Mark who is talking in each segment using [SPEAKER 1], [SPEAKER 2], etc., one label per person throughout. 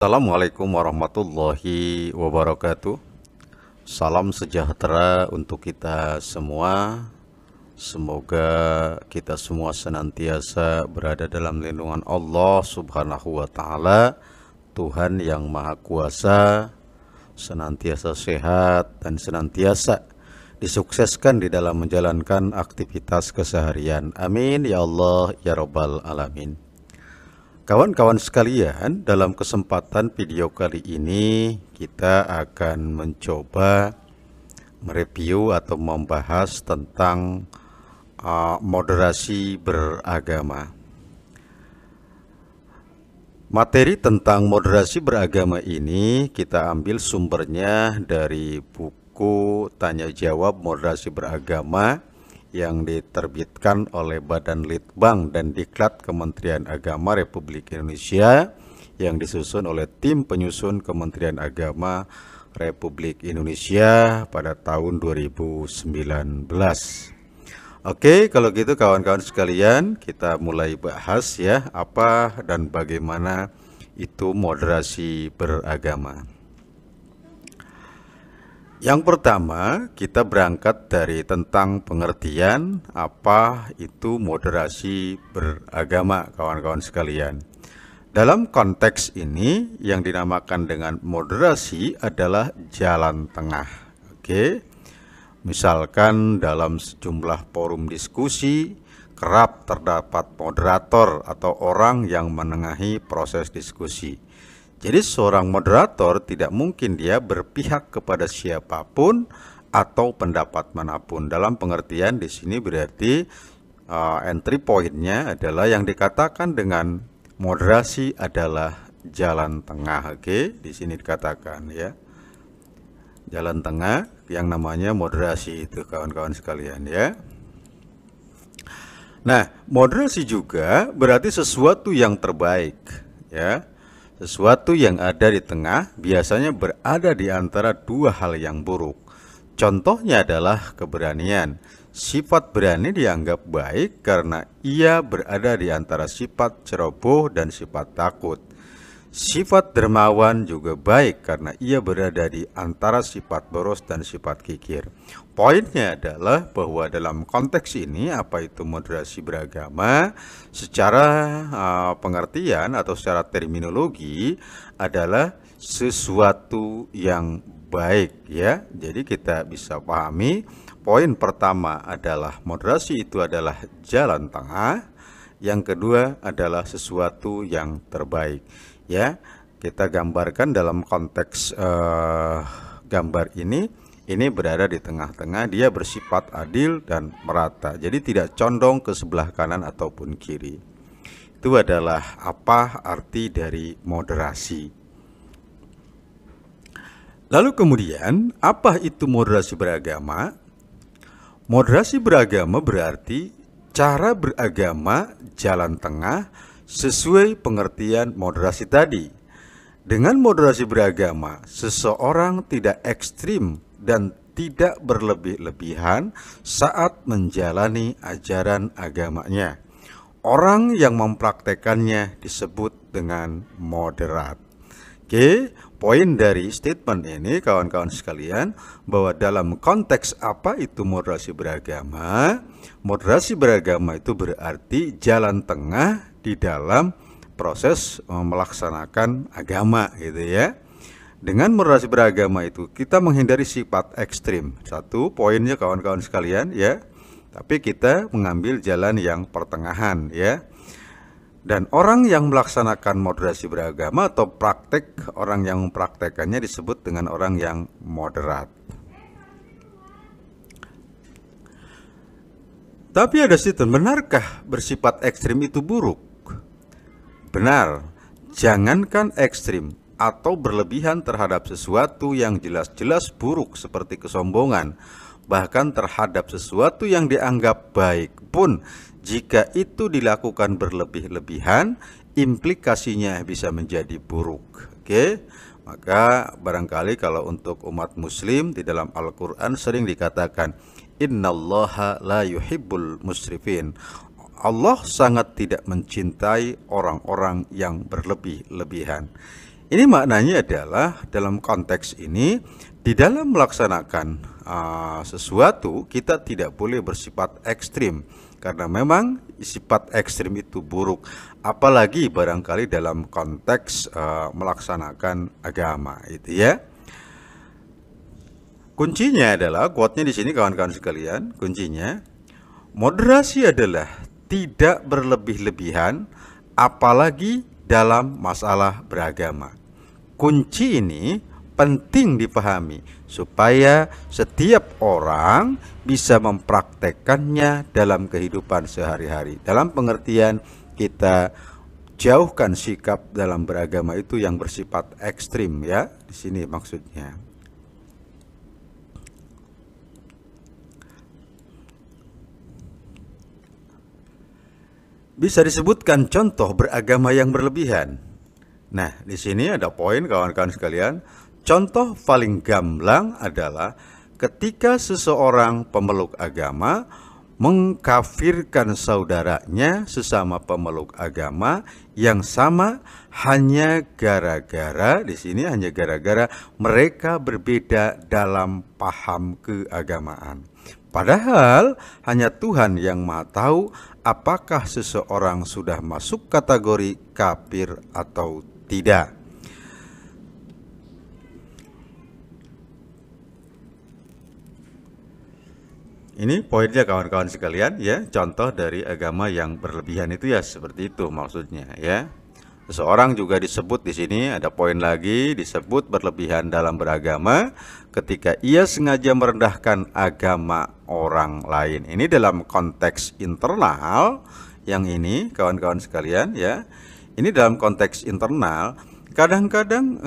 [SPEAKER 1] Assalamualaikum warahmatullahi wabarakatuh. Salam sejahtera untuk kita semua. Semoga kita semua senantiasa berada dalam lindungan Allah Subhanahu wa Ta'ala, Tuhan yang Maha Kuasa, senantiasa sehat dan senantiasa disukseskan di dalam menjalankan aktivitas keseharian. Amin ya Allah ya Rabbal Alamin. Kawan-kawan sekalian, dalam kesempatan video kali ini kita akan mencoba mereview atau membahas tentang moderasi beragama. Materi tentang moderasi beragama ini kita ambil sumbernya dari buku Tanya Jawab Moderasi Beragama yang diterbitkan oleh Badan Litbang dan Diklat Kementerian Agama Republik Indonesia yang disusun oleh tim penyusun Kementerian Agama Republik Indonesia pada tahun 2019. Oke, kalau gitu kawan-kawan sekalian, kita mulai bahas ya, apa dan bagaimana itu moderasi beragama. Yang pertama, kita berangkat dari tentang pengertian apa itu moderasi beragama, kawan-kawan sekalian. Dalam konteks ini, yang dinamakan dengan moderasi adalah jalan tengah. Oke. Misalkan dalam sejumlah forum diskusi, kerap terdapat moderator atau orang yang menengahi proses diskusi. Jadi seorang moderator tidak mungkin dia berpihak kepada siapapun atau pendapat manapun. Dalam pengertian di sini berarti entry point-nya adalah yang dikatakan dengan moderasi adalah jalan tengah. Oke, di sini dikatakan ya. Jalan tengah yang namanya moderasi itu, kawan-kawan sekalian ya. Nah, moderasi juga berarti sesuatu yang terbaik ya. Sesuatu yang ada di tengah biasanya berada di antara dua hal yang buruk. Contohnya adalah keberanian. Sifat berani dianggap baik karena ia berada di antara sifat ceroboh dan sifat takut. Sifat dermawan juga baik karena ia berada di antara sifat boros dan sifat kikir. Poinnya adalah bahwa dalam konteks ini apa itu moderasi beragama secara pengertian atau secara terminologi adalah sesuatu yang baik ya. Jadi kita bisa pahami poin pertama adalah moderasi itu adalah jalan tengah. Yang kedua adalah sesuatu yang terbaik. Ya, kita gambarkan dalam konteks gambar ini berada di tengah-tengah, dia bersifat adil dan merata. Jadi tidak condong ke sebelah kanan ataupun kiri. Itu adalah apa arti dari moderasi. Lalu kemudian, apa itu moderasi beragama? Moderasi beragama berarti cara beragama jalan tengah sesuai pengertian moderasi tadi. Dengan moderasi beragama, seseorang tidak ekstrim dan tidak berlebih-lebihan saat menjalani ajaran agamanya. Orang yang mempraktekannya disebut dengan moderat. Oke, poin dari statement ini kawan-kawan sekalian bahwa dalam konteks apa itu moderasi beragama? Moderasi beragama itu berarti jalan tengah di dalam proses melaksanakan agama gitu ya. Dengan moderasi beragama itu kita menghindari sifat ekstrim. Satu poinnya kawan-kawan sekalian ya. Tapi kita mengambil jalan yang pertengahan ya. Dan orang yang melaksanakan moderasi beragama atau praktek, orang yang mempraktekannya disebut dengan orang yang moderat. Tapi ada statement, benarkah bersifat ekstrim itu buruk? Benar, jangankan ekstrim atau berlebihan terhadap sesuatu yang jelas-jelas buruk seperti kesombongan, bahkan terhadap sesuatu yang dianggap baik pun, jika itu dilakukan berlebih-lebihan, implikasinya bisa menjadi buruk. Oke, maka barangkali kalau untuk umat muslim di dalam Al-Quran sering dikatakan, Innallaha la yuhibbul musrifin. Allah sangat tidak mencintai orang-orang yang berlebih-lebihan. Ini maknanya adalah dalam konteks ini, di dalam melaksanakan sesuatu kita tidak boleh bersifat ekstrim, karena memang sifat ekstrim itu buruk, apalagi barangkali dalam konteks melaksanakan agama itu ya. Kuncinya adalah quote-nya di sini kawan-kawan sekalian, kuncinya moderasi adalah tidak berlebih-lebihan apalagi dalam masalah beragama. Kunci ini penting dipahami supaya setiap orang bisa mempraktekkannya dalam kehidupan sehari-hari. Dalam pengertian kita jauhkan sikap dalam beragama itu yang bersifat ekstrim ya. Di sini maksudnya. Bisa disebutkan contoh beragama yang berlebihan. Nah, di sini ada poin kawan-kawan sekalian. Contoh paling gamblang adalah ketika seseorang pemeluk agama mengkafirkan saudaranya sesama pemeluk agama yang sama hanya gara-gara, di sini hanya gara-gara mereka berbeda dalam paham keagamaan. Padahal hanya Tuhan yang Maha tahu apakah seseorang sudah masuk kategori kafir atau tidak. Ini poinnya kawan-kawan sekalian ya, contoh dari agama yang berlebihan itu ya seperti itu maksudnya ya. Seseorang juga disebut di sini, ada poin lagi, disebut berlebihan dalam beragama ketika ia sengaja merendahkan agama orang lain. Ini dalam konteks internal yang ini kawan-kawan sekalian ya. Ini dalam konteks internal kadang-kadang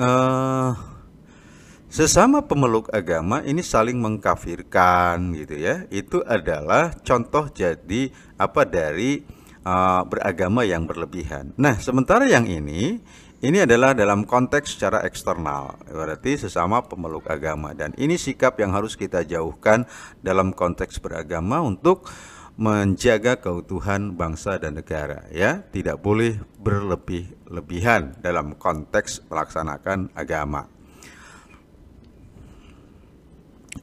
[SPEAKER 1] sesama pemeluk agama ini saling mengkafirkan gitu ya. Itu adalah contoh jadi dari beragama yang berlebihan. Nah, sementara yang ini adalah dalam konteks secara eksternal, berarti sesama pemeluk agama, dan ini sikap yang harus kita jauhkan dalam konteks beragama untuk menjaga keutuhan bangsa dan negara ya. Tidak boleh berlebih-lebihan dalam konteks melaksanakan agama.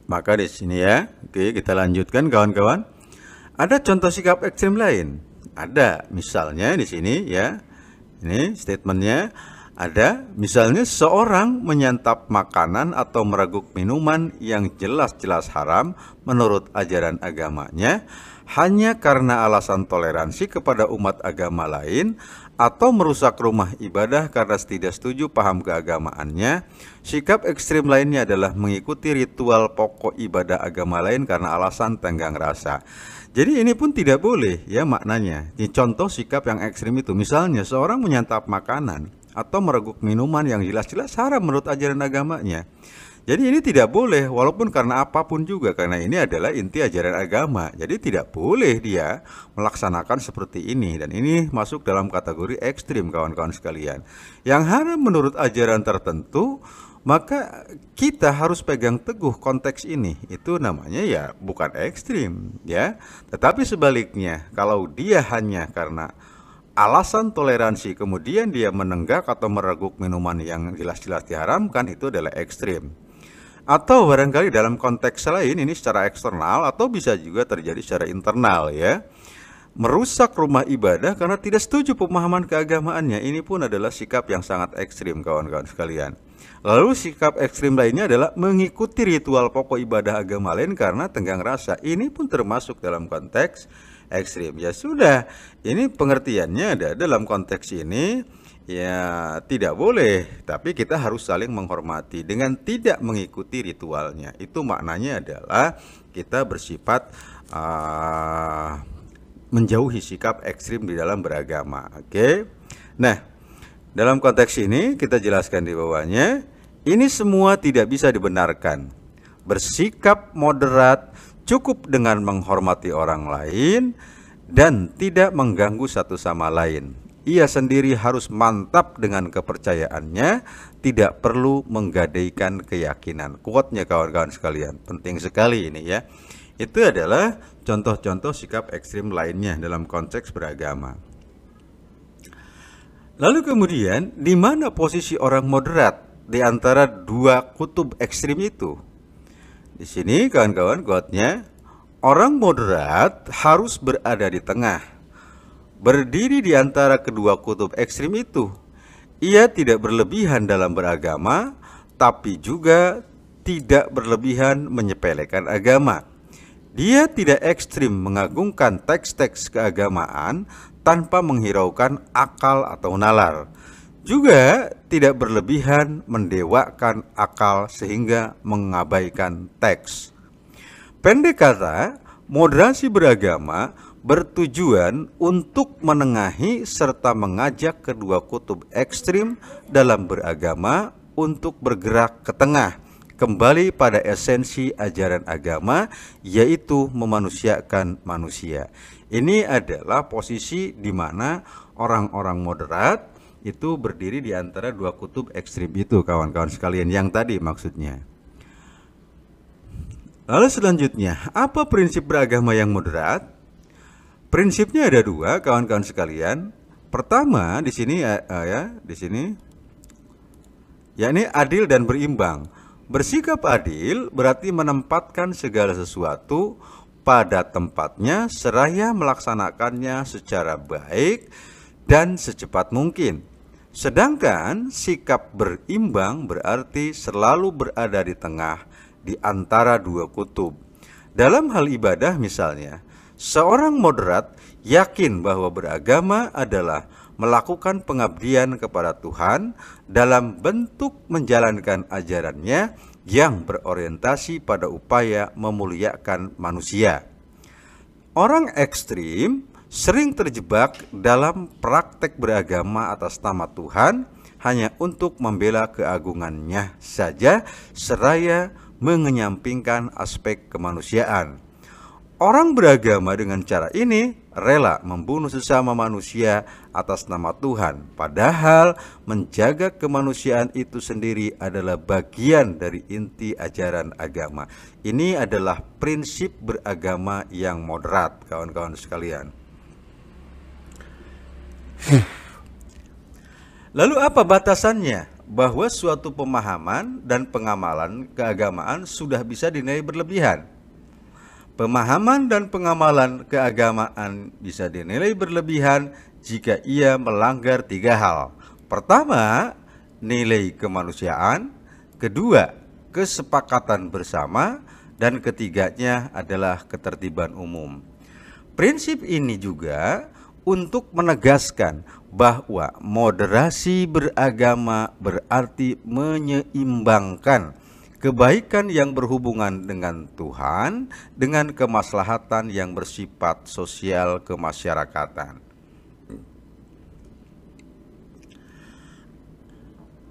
[SPEAKER 1] Maka di sini ya, oke, kita lanjutkan kawan-kawan. Ada contoh sikap ekstrim lain. Ada, misalnya di sini ya. Ini statementnya ada, misalnya seorang menyantap makanan atau meraguk minuman yang jelas-jelas haram menurut ajaran agamanya hanya karena alasan toleransi kepada umat agama lain, atau merusak rumah ibadah karena tidak setuju paham keagamaannya. Sikap ekstrim lainnya adalah mengikuti ritual pokok ibadah agama lain karena alasan tenggang rasa. Jadi ini pun tidak boleh ya maknanya. Ini contoh sikap yang ekstrim itu. Misalnya seorang menyantap makanan atau meraguk minuman yang jelas-jelas haram menurut ajaran agamanya. Jadi ini tidak boleh walaupun karena apapun juga, karena ini adalah inti ajaran agama. Jadi tidak boleh dia melaksanakan seperti ini, dan ini masuk dalam kategori ekstrim kawan-kawan sekalian. Yang haram menurut ajaran tertentu, maka kita harus pegang teguh konteks ini. Itu namanya ya bukan ekstrim ya. Tetapi sebaliknya, kalau dia hanya karena alasan toleransi kemudian dia menenggak atau meraguk minuman yang jelas-jelas diharamkan, itu adalah ekstrim. Atau barangkali dalam konteks lain ini secara eksternal, atau bisa juga terjadi secara internal ya. Merusak rumah ibadah karena tidak setuju pemahaman keagamaannya. Ini pun adalah sikap yang sangat ekstrim kawan-kawan sekalian. Lalu sikap ekstrim lainnya adalah mengikuti ritual pokok ibadah agama lain karena tenggang rasa. Ini pun termasuk dalam konteks ekstrim. Ya sudah, ini pengertiannya ada dalam konteks ini. Ya tidak boleh, tapi kita harus saling menghormati dengan tidak mengikuti ritualnya. Itu maknanya adalah kita bersifat menjauhi sikap ekstrim di dalam beragama. Oke. Nah, dalam konteks ini kita jelaskan di bawahnya, ini semua tidak bisa dibenarkan. Bersikap moderat cukup dengan menghormati orang lain dan tidak mengganggu satu sama lain. Ia sendiri harus mantap dengan kepercayaannya, tidak perlu menggadaikan keyakinan. Quote-nya kawan-kawan sekalian, penting sekali ini ya. Itu adalah contoh-contoh sikap ekstrim lainnya dalam konteks beragama. Lalu kemudian, di mana posisi orang moderat di antara dua kutub ekstrim itu? Di sini kawan-kawan quote-nya, orang moderat harus berada di tengah, berdiri di antara kedua kutub ekstrim itu. Ia tidak berlebihan dalam beragama, tapi juga tidak berlebihan menyepelekan agama. Dia tidak ekstrim mengagungkan teks-teks keagamaan tanpa menghiraukan akal atau nalar. Juga tidak berlebihan mendewakan akal sehingga mengabaikan teks. Pendek kata, moderasi beragama bertujuan untuk menengahi serta mengajak kedua kutub ekstrim dalam beragama untuk bergerak ke tengah, kembali pada esensi ajaran agama, yaitu memanusiakan manusia. Ini adalah posisi di mana orang-orang moderat itu berdiri di antara dua kutub ekstrim itu, kawan-kawan sekalian, yang tadi maksudnya. Lalu selanjutnya, apa prinsip beragama yang moderat? Prinsipnya ada dua, kawan-kawan sekalian. Pertama di sini yakni adil dan berimbang. Bersikap adil berarti menempatkan segala sesuatu pada tempatnya seraya melaksanakannya secara baik dan secepat mungkin. Sedangkan sikap berimbang berarti selalu berada di tengah di antara dua kutub. Dalam hal ibadah misalnya, seorang moderat yakin bahwa beragama adalah melakukan pengabdian kepada Tuhan dalam bentuk menjalankan ajarannya yang berorientasi pada upaya memuliakan manusia. Orang ekstrim sering terjebak dalam praktek beragama atas nama Tuhan hanya untuk membela keagungannya saja, seraya mengenyampingkan aspek kemanusiaan. Orang beragama dengan cara ini rela membunuh sesama manusia atas nama Tuhan, padahal menjaga kemanusiaan itu sendiri adalah bagian dari inti ajaran agama. Ini adalah prinsip beragama yang moderat, kawan-kawan sekalian. Lalu apa batasannya bahwa suatu pemahaman dan pengamalan keagamaan sudah bisa dinilai berlebihan? Pemahaman dan pengamalan keagamaan bisa dinilai berlebihan jika ia melanggar tiga hal. Pertama, nilai kemanusiaan. Kedua, kesepakatan bersama. Dan ketiganya adalah ketertiban umum. Prinsip ini juga untuk menegaskan bahwa moderasi beragama berarti menyeimbangkan kebaikan yang berhubungan dengan Tuhan dengan kemaslahatan yang bersifat sosial kemasyarakatan.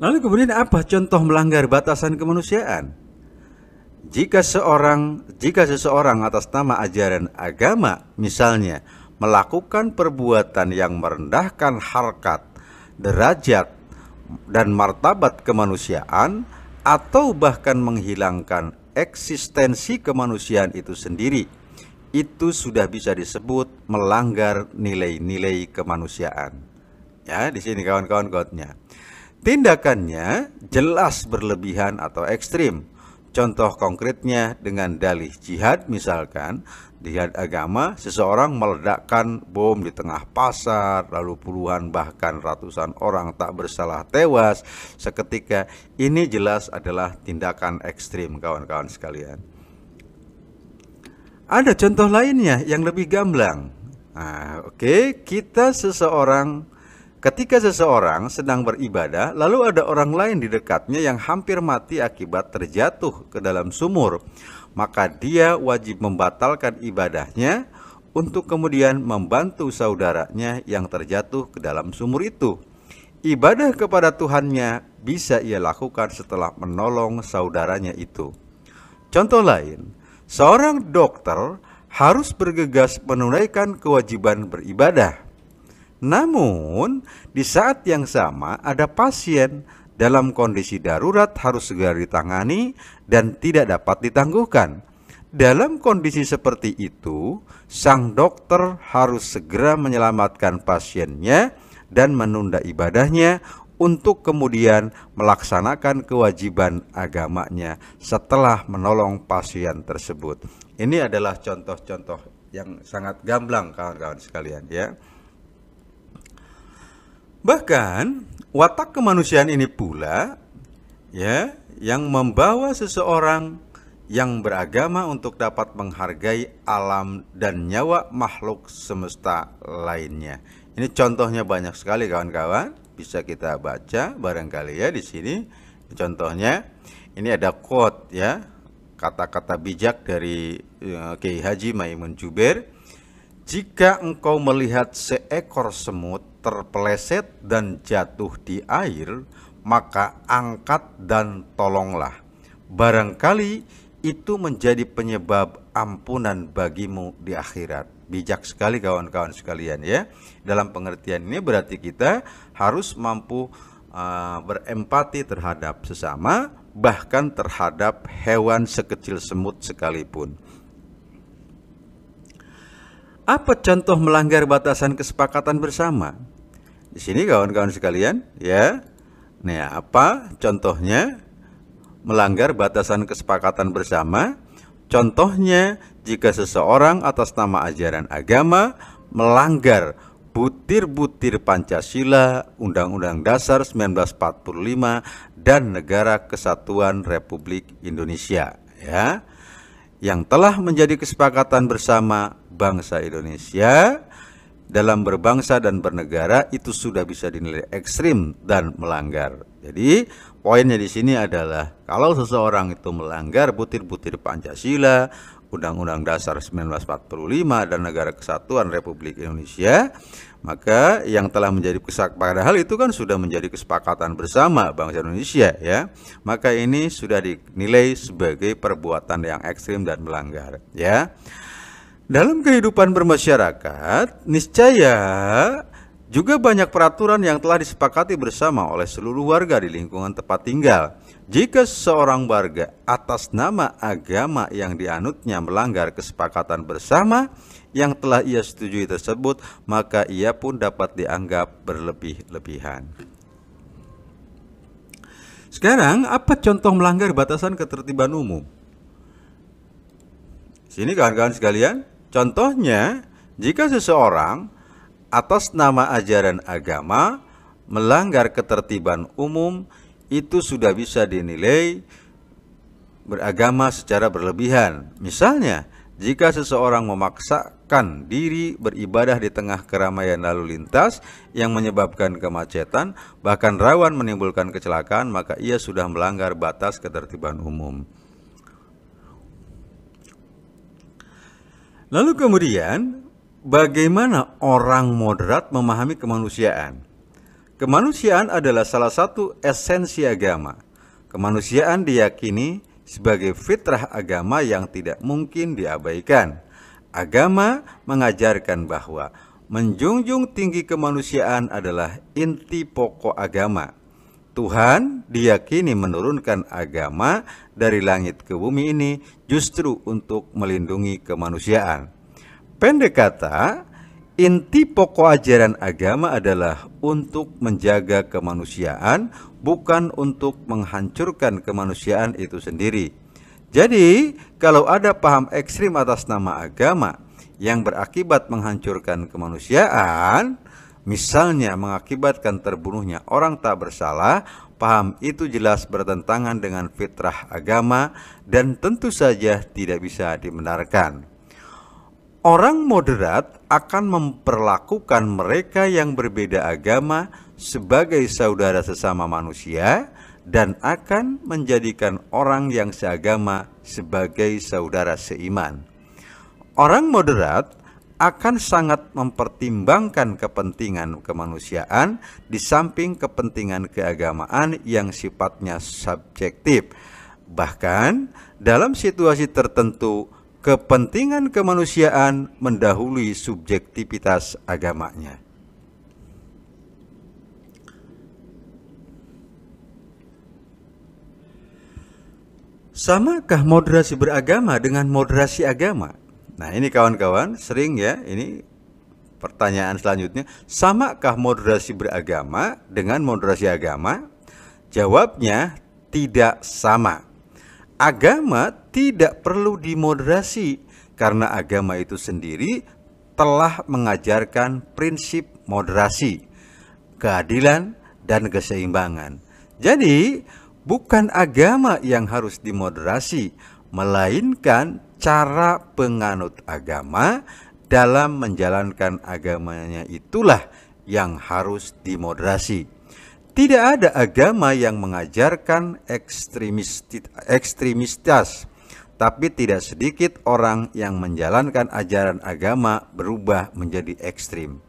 [SPEAKER 1] Lalu kemudian apa contoh melanggar batasan kemanusiaan? Jika seseorang atas nama ajaran agama misalnya melakukan perbuatan yang merendahkan harkat, derajat, dan martabat kemanusiaan, atau bahkan menghilangkan eksistensi kemanusiaan itu sendiri, itu sudah bisa disebut melanggar nilai-nilai kemanusiaan. Ya, di sini kawan-kawan quote-nya. Tindakannya jelas berlebihan atau ekstrim. Contoh konkretnya dengan dalih jihad, misalkan jihad agama, seseorang meledakkan bom di tengah pasar, lalu puluhan bahkan ratusan orang tak bersalah tewas seketika. Ini jelas adalah tindakan ekstrim, kawan-kawan sekalian. Ada contoh lainnya yang lebih gamblang. Ketika seseorang sedang beribadah, lalu ada orang lain di dekatnya yang hampir mati akibat terjatuh ke dalam sumur, maka dia wajib membatalkan ibadahnya untuk kemudian membantu saudaranya yang terjatuh ke dalam sumur itu. Ibadah kepada Tuhannya bisa ia lakukan setelah menolong saudaranya itu. Contoh lain, seorang dokter harus bergegas menunaikan kewajiban beribadah. Namun, di saat yang sama ada pasien dalam kondisi darurat harus segera ditangani dan tidak dapat ditangguhkan. Dalam kondisi seperti itu, sang dokter harus segera menyelamatkan pasiennya dan menunda ibadahnya untuk kemudian melaksanakan kewajiban agamanya setelah menolong pasien tersebut. Ini adalah contoh-contoh yang sangat gamblang kawan-kawan sekalian ya. Bahkan watak kemanusiaan ini pula ya yang membawa seseorang yang beragama untuk dapat menghargai alam dan nyawa makhluk semesta lainnya. Ini contohnya banyak sekali kawan-kawan, bisa kita baca barangkali ya di sini. Contohnya ini ada quote ya, kata-kata bijak dari Kiai Haji Maimun Juber. Jika engkau melihat seekor semut terpeleset dan jatuh di air, maka angkat dan tolonglah. Barangkali itu menjadi penyebab ampunan bagimu di akhirat. Bijak sekali kawan-kawan sekalian ya. Dalam pengertian ini berarti kita harus mampu berempati terhadap sesama, bahkan terhadap hewan sekecil semut sekalipun. Apa contoh melanggar batasan kesepakatan bersama? Di sini kawan-kawan sekalian ya. Nah, apa contohnya melanggar batasan kesepakatan bersama? Contohnya jika seseorang atas nama ajaran agama melanggar butir-butir Pancasila, Undang-Undang Dasar 1945 dan Negara Kesatuan Republik Indonesia ya, yang telah menjadi kesepakatan bersama bangsa Indonesia dalam berbangsa dan bernegara, itu sudah bisa dinilai ekstrim dan melanggar. Jadi poinnya di sini adalah kalau seseorang itu melanggar butir-butir Pancasila, Undang-Undang Dasar 1945 dan Negara Kesatuan Republik Indonesia, maka yang telah menjadi padahal itu kan sudah menjadi kesepakatan bersama bangsa Indonesia ya, maka ini sudah dinilai sebagai perbuatan yang ekstrim dan melanggar ya. Dalam kehidupan bermasyarakat, niscaya juga banyak peraturan yang telah disepakati bersama oleh seluruh warga di lingkungan tempat tinggal. Jika seorang warga atas nama agama yang dianutnya melanggar kesepakatan bersama yang telah ia setujui tersebut, maka ia pun dapat dianggap berlebih-lebihan. Sekarang, apa contoh melanggar batasan ketertiban umum? Sini kawan-kawan sekalian, contohnya jika seseorang atas nama ajaran agama melanggar ketertiban umum, itu sudah bisa dinilai beragama secara berlebihan. Misalnya, jika seseorang memaksakan diri beribadah di tengah keramaian lalu lintas yang menyebabkan kemacetan, bahkan rawan menimbulkan kecelakaan, maka ia sudah melanggar batas ketertiban umum. Lalu kemudian, bagaimana orang moderat memahami kemanusiaan? Kemanusiaan adalah salah satu esensi agama. Kemanusiaan diyakini sebagai fitrah agama yang tidak mungkin diabaikan. Agama mengajarkan bahwa menjunjung tinggi kemanusiaan adalah inti pokok agama. Tuhan diyakini menurunkan agama dari langit ke bumi ini justru untuk melindungi kemanusiaan. Pendek kata, inti pokok ajaran agama adalah untuk menjaga kemanusiaan, bukan untuk menghancurkan kemanusiaan itu sendiri. Jadi, kalau ada paham ekstrim atas nama agama yang berakibat menghancurkan kemanusiaan, misalnya mengakibatkan terbunuhnya orang tak bersalah, paham itu jelas bertentangan dengan fitrah agama dan tentu saja tidak bisa dibenarkan. Orang moderat akan memperlakukan mereka yang berbeda agama sebagai saudara sesama manusia dan akan menjadikan orang yang seagama sebagai saudara seiman. Orang moderat akan sangat mempertimbangkan kepentingan kemanusiaan di samping kepentingan keagamaan yang sifatnya subjektif. Bahkan dalam situasi tertentu, kepentingan kemanusiaan mendahului subjektivitas agamanya. Samakah moderasi beragama dengan moderasi agama? Nah, ini kawan-kawan sering ya, ini Pertanyaan selanjutnya, samakah moderasi beragama dengan moderasi agama? Jawabnya tidak sama. Agama tidak perlu dimoderasi karena agama itu sendiri telah mengajarkan prinsip moderasi, keadilan, dan keseimbangan. Jadi, bukan agama yang harus dimoderasi, melainkan cara penganut agama dalam menjalankan agamanya itulah yang harus dimoderasi. Tidak ada agama yang mengajarkan ekstremistas, tapi tidak sedikit orang yang menjalankan ajaran agama berubah menjadi ekstrim.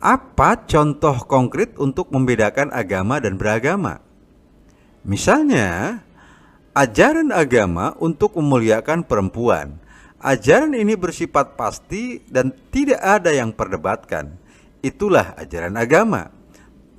[SPEAKER 1] Apa contoh konkret untuk membedakan agama dan beragama? Misalnya, ajaran agama untuk memuliakan perempuan. Ajaran ini bersifat pasti dan tidak ada yang perdebatkan. Itulah ajaran agama.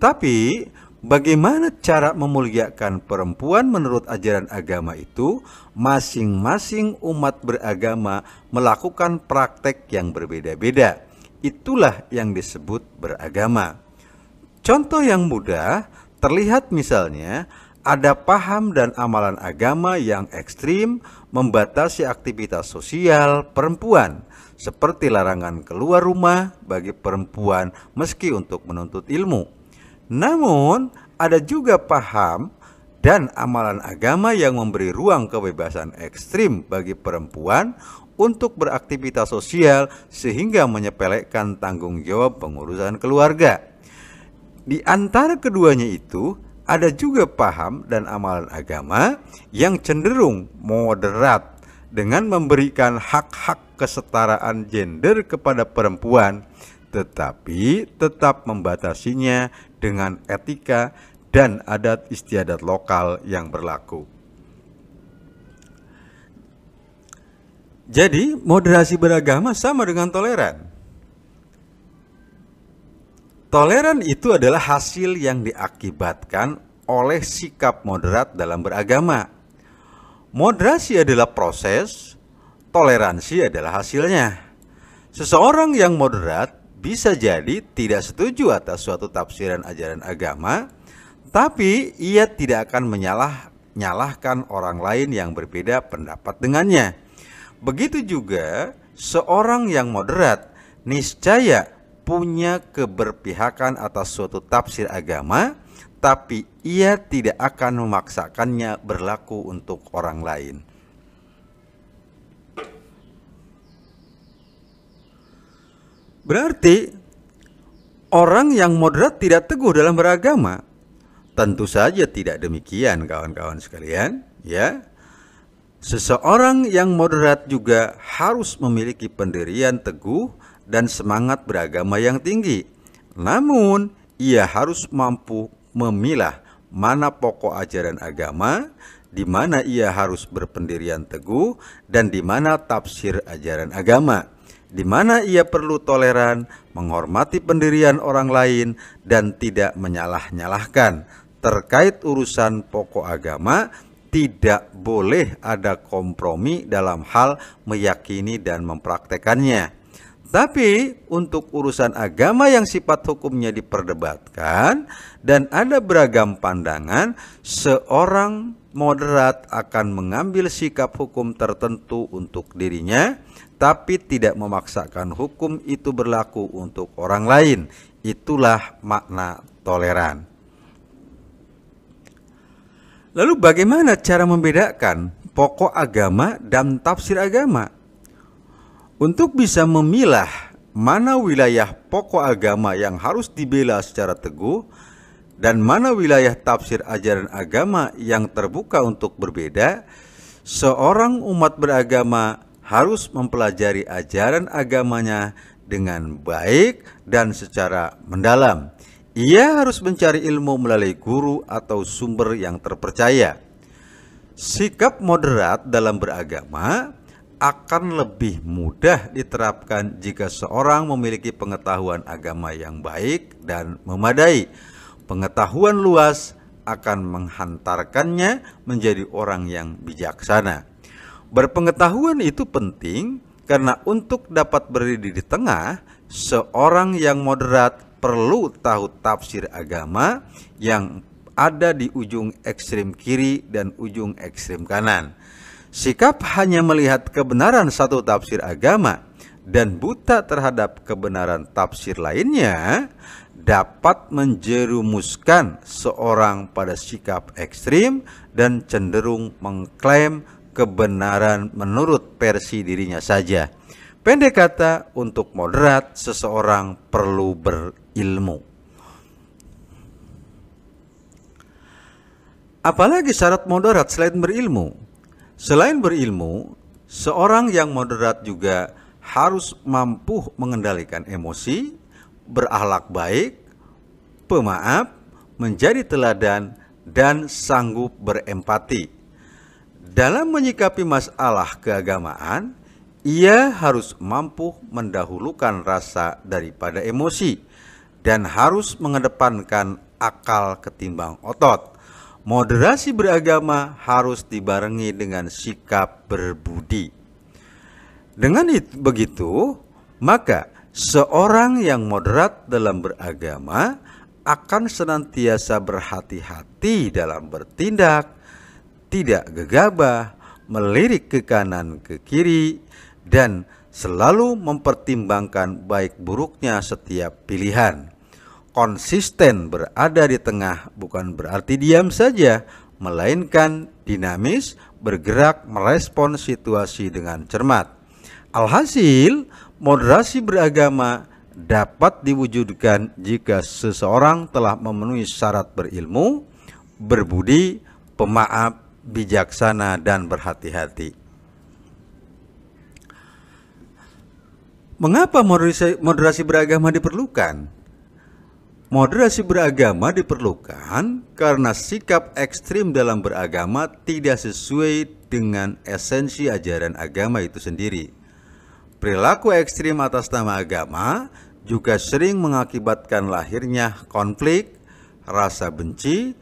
[SPEAKER 1] Tapi, bagaimana cara memuliakan perempuan menurut ajaran agama itu? Masing-masing umat beragama melakukan praktek yang berbeda-beda. Itulah yang disebut beragama. Contoh yang mudah terlihat misalnya, ada paham dan amalan agama yang ekstrim membatasi aktivitas sosial perempuan, seperti larangan keluar rumah bagi perempuan meski untuk menuntut ilmu. Namun, ada juga paham dan amalan agama yang memberi ruang kebebasan ekstrim bagi perempuan untuk beraktivitas sosial sehingga menyepelekan tanggung jawab pengurusan keluarga. Di antara keduanya itu, ada juga paham dan amalan agama yang cenderung moderat dengan memberikan hak-hak kesetaraan gender kepada perempuan, tetapi tetap membatasinya dengan etika dan adat istiadat lokal yang berlaku. Jadi, moderasi beragama sama dengan toleran. Toleran itu adalah hasil yang diakibatkan oleh sikap moderat dalam beragama. Moderasi adalah proses, toleransi adalah hasilnya. Seseorang yang moderat bisa jadi tidak setuju atas suatu tafsiran ajaran agama, tapi ia tidak akan menyalahkan orang lain yang berbeda pendapat dengannya. Begitu juga seorang yang moderat niscaya punya keberpihakan atas suatu tafsir agama, tapi ia tidak akan memaksakannya berlaku untuk orang lain. Berarti orang yang moderat tidak teguh dalam beragama? Tentu saja tidak demikian, kawan-kawan sekalian, ya. Seseorang yang moderat juga harus memiliki pendirian teguh dan semangat beragama yang tinggi. Namun, ia harus mampu memilah mana pokok ajaran agama, di mana ia harus berpendirian teguh, dan di mana tafsir ajaran agama, di mana ia perlu toleran, menghormati pendirian orang lain, dan tidak menyalah-nyalahkan. Terkait urusan pokok agama, tidak boleh ada kompromi dalam hal meyakini dan mempraktekannya. Tapi untuk urusan agama yang sifat hukumnya diperdebatkan dan ada beragam pandangan, seorang moderat akan mengambil sikap hukum tertentu untuk dirinya, tapi tidak memaksakan hukum itu berlaku untuk orang lain. Itulah makna toleran. Lalu bagaimana cara membedakan pokok agama dan tafsir agama? Untuk bisa memilah mana wilayah pokok agama yang harus dibela secara teguh dan mana wilayah tafsir ajaran agama yang terbuka untuk berbeda, seorang umat beragama harus mempelajari ajaran agamanya dengan baik dan secara mendalam. Ia harus mencari ilmu melalui guru atau sumber yang terpercaya. Sikap moderat dalam beragama akan lebih mudah diterapkan jika seorang memiliki pengetahuan agama yang baik dan memadai. Pengetahuan luas akan menghantarkannya menjadi orang yang bijaksana. Berpengetahuan itu penting Karena untuk dapat berdiri di tengah, seorang yang moderat perlu tahu tafsir agama yang ada di ujung ekstrem kiri dan ujung ekstrem kanan. Sikap hanya melihat kebenaran satu tafsir agama dan buta terhadap kebenaran tafsir lainnya dapat menjerumuskan seorang pada sikap ekstrim dan cenderung mengklaim kebenaran menurut versi dirinya saja. Pendek kata, untuk moderat seseorang perlu berilmu. Apalagi syarat moderat selain berilmu? Selain berilmu, seorang yang moderat juga harus mampu mengendalikan emosi, berakhlak baik, pemaaf, menjadi teladan, dan sanggup berempati. Dalam menyikapi masalah keagamaan, ia harus mampu mendahulukan rasa daripada emosi dan harus mengedepankan akal ketimbang otot. Moderasi beragama harus dibarengi dengan sikap berbudi. Dengan begitu, maka seorang yang moderat dalam beragama akan senantiasa berhati-hati dalam bertindak, tidak gegabah, melirik ke kanan ke kiri, dan selalu mempertimbangkan baik buruknya setiap pilihan. Konsisten berada di tengah bukan berarti diam saja, melainkan dinamis, bergerak merespon situasi dengan cermat. Alhasil, moderasi beragama dapat diwujudkan jika seseorang telah memenuhi syarat berilmu, berbudi, pemaaf, bijaksana, dan berhati-hati. Mengapa moderasi beragama diperlukan? Moderasi beragama diperlukan karena sikap ekstrim dalam beragama tidak sesuai dengan esensi ajaran agama itu sendiri. Perilaku ekstrim atas nama agama juga sering mengakibatkan lahirnya konflik, rasa benci,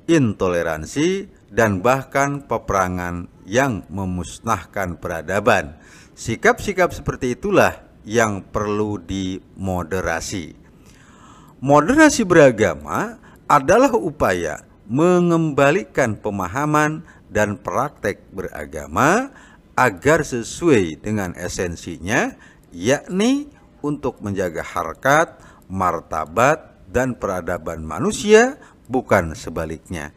[SPEAKER 1] intoleransi, dan bahkan peperangan yang memusnahkan peradaban. Sikap-sikap seperti itulah yang perlu dimoderasi. Moderasi beragama adalah upaya mengembalikan pemahaman dan praktek beragama agar sesuai dengan esensinya, yakni untuk menjaga harkat, martabat, dan peradaban manusia, bukan sebaliknya.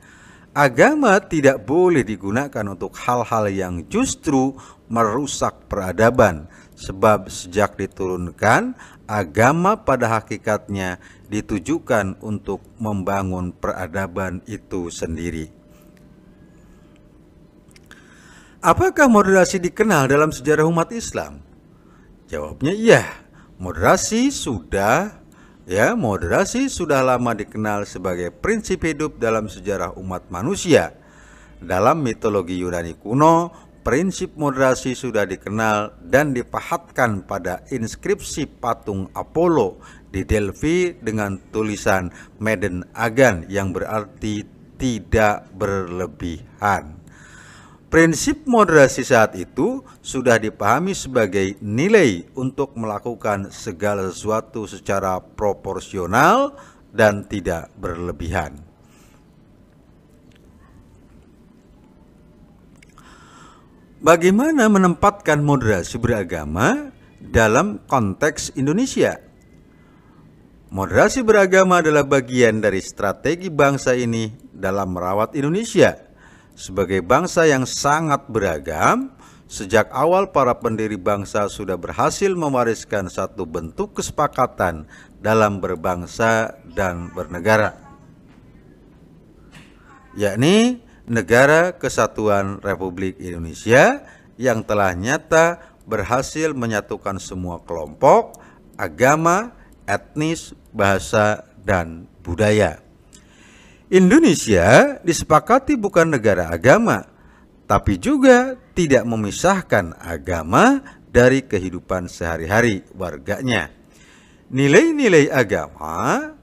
[SPEAKER 1] Agama tidak boleh digunakan untuk hal-hal yang justru merusak peradaban, sebab sejak diturunkan, agama pada hakikatnya ditujukan untuk membangun peradaban itu sendiri. Apakah moderasi dikenal dalam sejarah umat Islam? Jawabnya iya. Moderasi sudah lama dikenal sebagai prinsip hidup dalam sejarah umat manusia. Dalam mitologi Yunani kuno, prinsip moderasi sudah dikenal dan dipahatkan pada inskripsi patung Apollo di Delphi dengan tulisan Meden Agan yang berarti tidak berlebihan. Prinsip moderasi saat itu sudah dipahami sebagai nilai untuk melakukan segala sesuatu secara proporsional dan tidak berlebihan. Bagaimana menempatkan moderasi beragama dalam konteks Indonesia? Moderasi beragama adalah bagian dari strategi bangsa ini dalam merawat Indonesia. Sebagai bangsa yang sangat beragam, sejak awal para pendiri bangsa sudah berhasil mewariskan satu bentuk kesepakatan dalam berbangsa dan bernegara, yakni Negara Kesatuan Republik Indonesia yang telah nyata berhasil menyatukan semua kelompok, agama, etnis, bahasa, dan budaya. Indonesia disepakati bukan negara agama, tapi juga tidak memisahkan agama dari kehidupan sehari-hari warganya. Nilai-nilai agama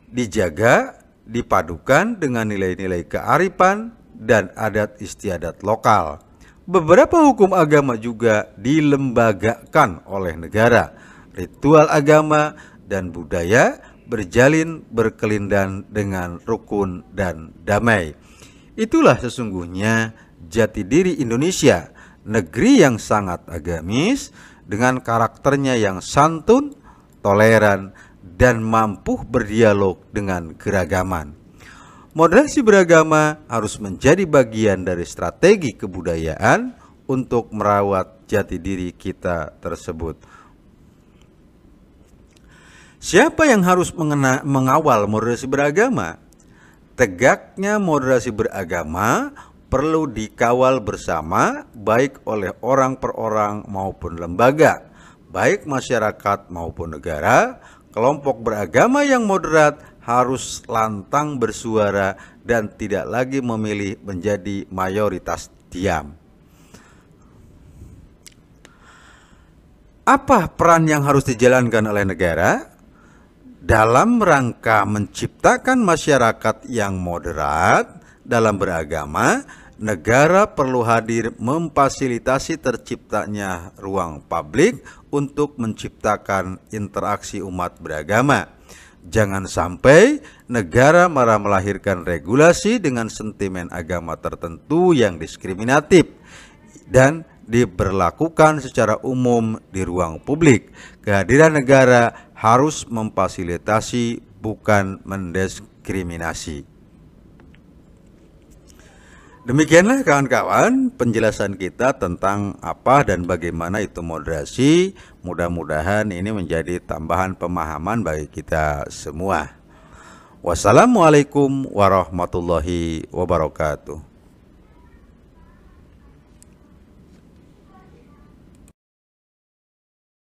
[SPEAKER 1] dijaga, dipadukan dengan nilai-nilai kearifan dan adat istiadat lokal. Beberapa hukum agama juga dilembagakan oleh negara. Ritual agama dan budaya berjalin berkelindan dengan rukun dan damai. Itulah sesungguhnya jati diri Indonesia, negeri yang sangat agamis dengan karakternya yang santun, toleran, dan mampu berdialog dengan keragaman. Moderasi beragama harus menjadi bagian dari strategi kebudayaan untuk merawat jati diri kita tersebut. Siapa yang harus mengawal moderasi beragama? Tegaknya moderasi beragama perlu dikawal bersama, baik oleh orang per orang maupun lembaga, baik masyarakat maupun negara. Kelompok beragama yang moderat harus lantang bersuara dan tidak lagi memilih menjadi mayoritas diam. Apa peran yang harus dijalankan oleh negara? Dalam rangka menciptakan masyarakat yang moderat dalam beragama, negara perlu hadir memfasilitasi terciptanya ruang publik untuk menciptakan interaksi umat beragama. Jangan sampai negara malah melahirkan regulasi dengan sentimen agama tertentu yang diskriminatif dan diberlakukan secara umum di ruang publik. Kehadiran negara harus memfasilitasi, bukan mendiskriminasi. Demikianlah kawan-kawan penjelasan kita tentang apa dan bagaimana itu moderasi. Mudah-mudahan ini menjadi tambahan pemahaman bagi kita semua. Wassalamualaikum warahmatullahi wabarakatuh.